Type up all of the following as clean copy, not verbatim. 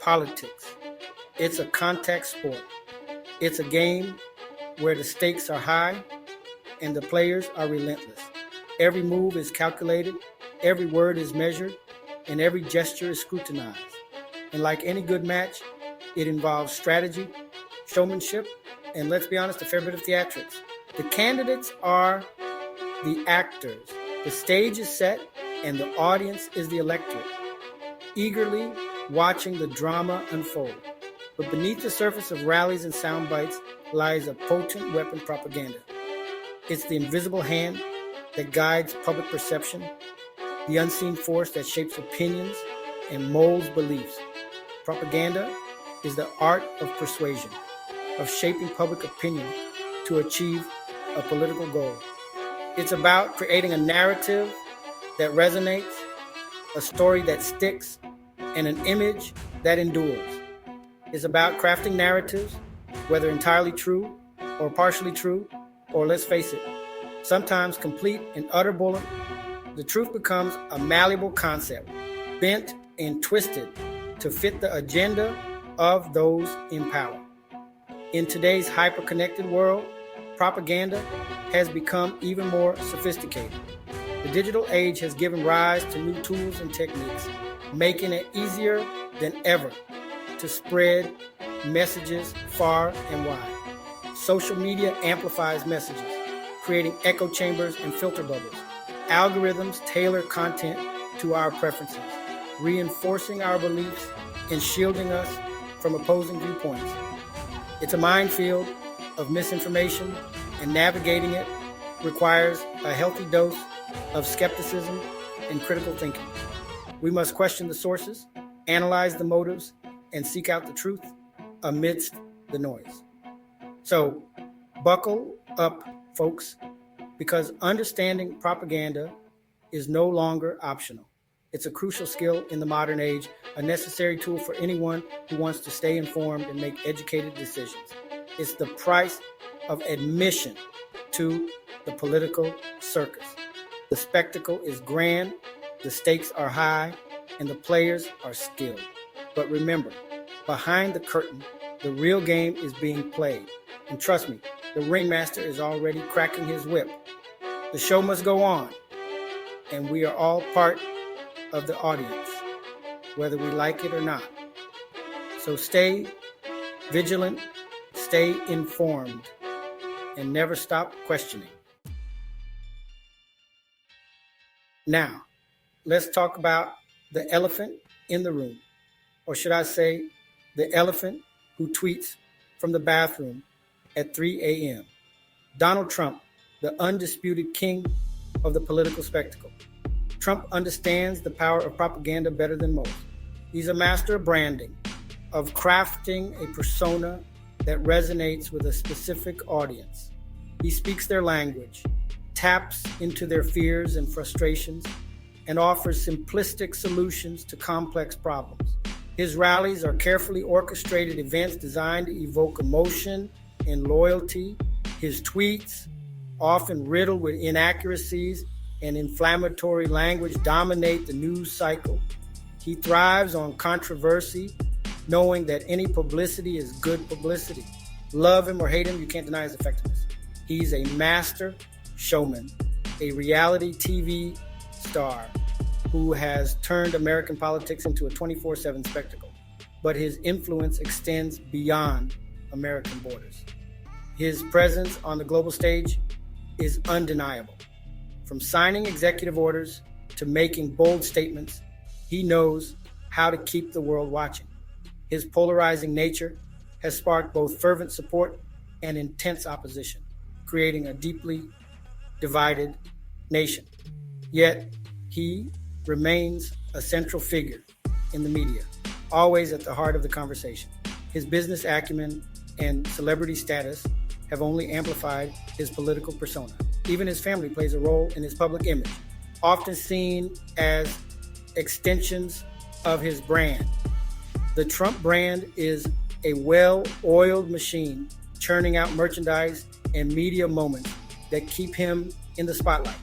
politics. It's a contact sport. It's a game where the stakes are high and the players are relentless. Every move is calculated, every word is measured, and every gesture is scrutinized. And like any good match, it involves strategy, showmanship, and let's be honest, a fair bit of theatrics. The candidates are the actors. The stage is set, and the audience is the electorate, eagerly watching the drama unfold. But beneath the surface of rallies and sound bites lies a potent weapon: propaganda. It's the invisible hand that guides public perception, the unseen force that shapes opinions and molds beliefs. Propaganda is the art of persuasion, of shaping public opinion to achieve a political goal. It's about creating a narrative that resonates, a story that sticks, and an image that endures. It's about crafting narratives, whether entirely true or partially true, or let's face it, sometimes complete and utter bullet. The truth becomes a malleable concept, bent and twisted to fit the agenda of those in power. In today's hyper-connected world, propaganda has become even more sophisticated. The digital age has given rise to new tools and techniques, making it easier than ever to spread messages far and wide. Social media amplifies messages, creating echo chambers and filter bubbles. Algorithms tailor content to our preferences, reinforcing our beliefs and shielding us from opposing viewpoints. It's a minefield of misinformation, and navigating it requires a healthy dose of skepticism and critical thinking. We must question the sources, analyze the motives, and seek out the truth amidst the noise. So, buckle up, folks, because understanding propaganda is no longer optional. It's a crucial skill in the modern age, a necessary tool for anyone who wants to stay informed and make educated decisions. It's the price of admission to the political circus. The spectacle is grand, the stakes are high, and the players are skilled. But remember, behind the curtain, the real game is being played. And trust me, the ringmaster is already cracking his whip. The show must go on, and we are all part of the audience, whether we like it or not. So stay vigilant, stay informed, and never stop questioning. Now, let's talk about the elephant in the room, or should I say, the elephant who tweets from the bathroom at 3 a.m. Donald Trump, the undisputed king of the political spectacle. Trump understands the power of propaganda better than most. He's a master of branding, of crafting a persona that resonates with a specific audience. He speaks their language, taps into their fears and frustrations, and offers simplistic solutions to complex problems. His rallies are carefully orchestrated events designed to evoke emotion and loyalty. His tweets, often riddled with inaccuracies and inflammatory language, dominate the news cycle. He thrives on controversy, knowing that any publicity is good publicity. Love him or hate him, you can't deny his effectiveness. He's a master showman, a reality TV star who has turned American politics into a 24/7 spectacle. But his influence extends beyond American borders. His presence on the global stage is undeniable. From signing executive orders to making bold statements, he knows how to keep the world watching. His polarizing nature has sparked both fervent support and intense opposition, creating a deeply divided nation. Yet, he remains a central figure in the media, always at the heart of the conversation. His business acumen and celebrity status have only amplified his political persona. Even his family plays a role in his public image, often seen as extensions of his brand. The Trump brand is a well-oiled machine, churning out merchandise and media moments that keep him in the spotlight.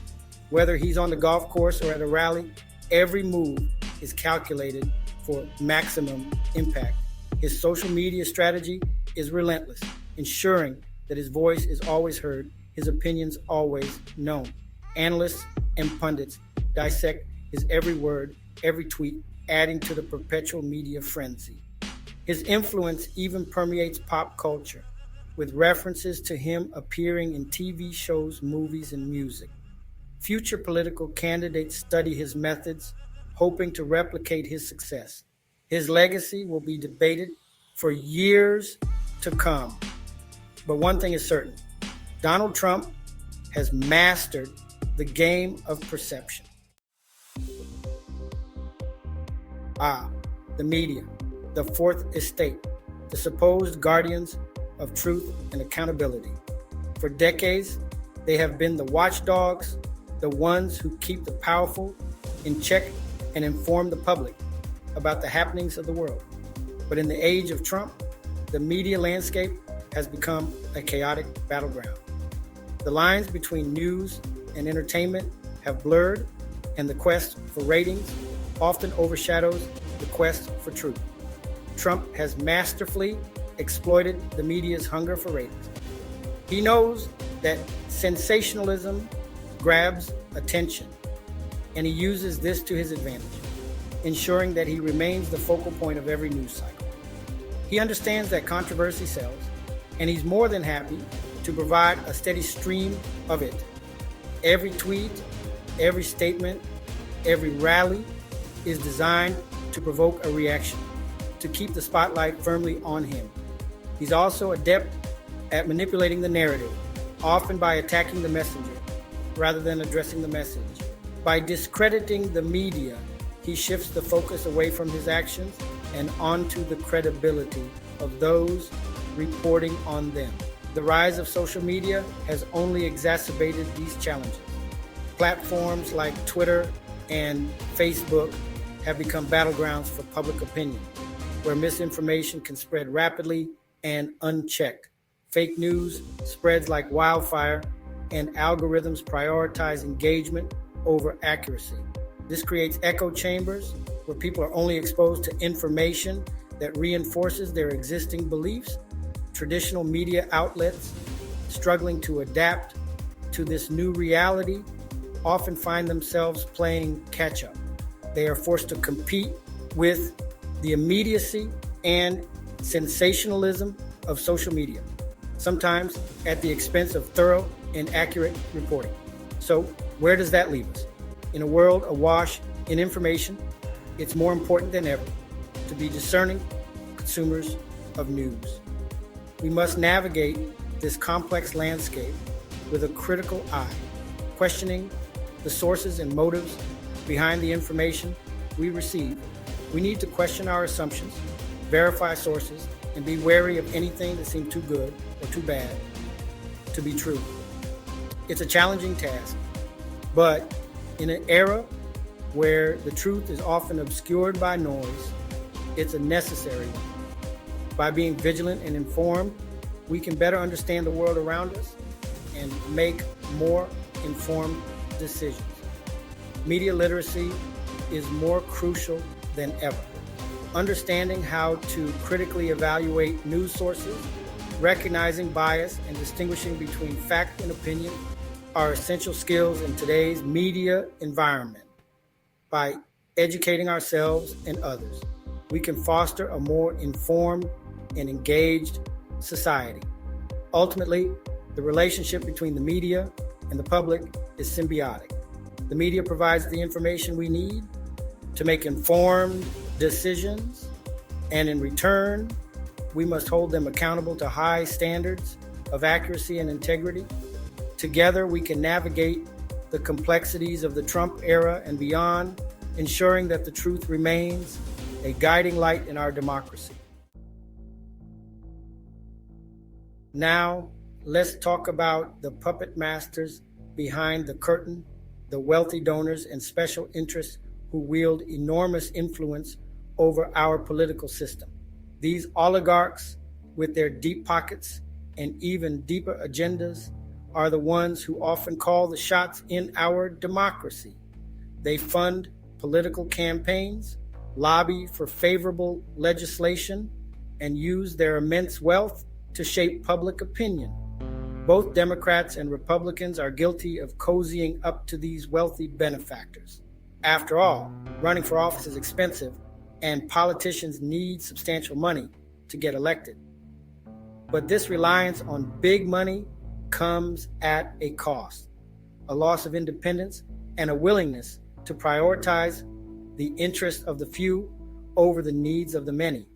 Whether he's on the golf course or at a rally, every move is calculated for maximum impact. His social media strategy is relentless, ensuring that his voice is always heard, his opinions always known. Analysts and pundits dissect his every word, every tweet, adding to the perpetual media frenzy. His influence even permeates pop culture, with references to him appearing in TV shows, movies, and music. Future political candidates study his methods, hoping to replicate his success. His legacy will be debated for years to come. But one thing is certain: Donald Trump has mastered the game of perception. The media, the fourth estate, the supposed guardians of truth and accountability. For decades, they have been the watchdogs, the ones who keep the powerful in check and inform the public about the happenings of the world. But in the age of Trump, the media landscape has become a chaotic battleground. The lines between news and entertainment have blurred, and the quest for ratings often overshadows the quest for truth. Trump has masterfully exploited the media's hunger for ratings. He knows that sensationalism grabs attention, and he uses this to his advantage, ensuring that he remains the focal point of every news cycle. He understands that controversy sells, and he's more than happy to provide a steady stream of it. Every tweet, every statement, every rally is designed to provoke a reaction, to keep the spotlight firmly on him. He's also adept at manipulating the narrative, often by attacking the messenger rather than addressing the message. By discrediting the media, he shifts the focus away from his actions and onto the credibility of those reporting on them. The rise of social media has only exacerbated these challenges. Platforms like Twitter and Facebook have become battlegrounds for public opinion, where misinformation can spread rapidly and unchecked. Fake news spreads like wildfire, and algorithms prioritize engagement over accuracy. This creates echo chambers where people are only exposed to information that reinforces their existing beliefs. Traditional media outlets, struggling to adapt to this new reality, often find themselves playing catch-up. They are forced to compete with the immediacy and sensationalism of social media, sometimes at the expense of thorough and accurate reporting. So, where does that leave us? In a world awash in information, it's more important than ever to be discerning consumers of news. We must navigate this complex landscape with a critical eye, questioning the sources and motives behind the information we receive. We need to question our assumptions, verify sources, and be wary of anything that seems too good or too bad to be true. It's a challenging task, but in an era where the truth is often obscured by noise, it's a necessary one. By being vigilant and informed, we can better understand the world around us and make more informed decisions. Media literacy is more crucial than ever. Understanding how to critically evaluate news sources, recognizing bias, and distinguishing between fact and opinion are essential skills in today's media environment. By educating ourselves and others, we can foster a more informed and engaged society. Ultimately, the relationship between the media and the public is symbiotic. The media provides the information we need to make informed decisions, and in return, we must hold them accountable to high standards of accuracy and integrity. Together, we can navigate the complexities of the Trump era and beyond, ensuring that the truth remains a guiding light in our democracy. Now, let's talk about the puppet masters behind the curtain, the wealthy donors and special interests who wield enormous influence over our political system. These oligarchs, with their deep pockets and even deeper agendas, are the ones who often call the shots in our democracy. They fund political campaigns, lobby for favorable legislation, and use their immense wealth to shape public opinion. Both Democrats and Republicans are guilty of cozying up to these wealthy benefactors. After all, running for office is expensive, and politicians need substantial money to get elected. But this reliance on big money comes at a cost, a loss of independence, and a willingness to prioritize the interest of the few over the needs of the many.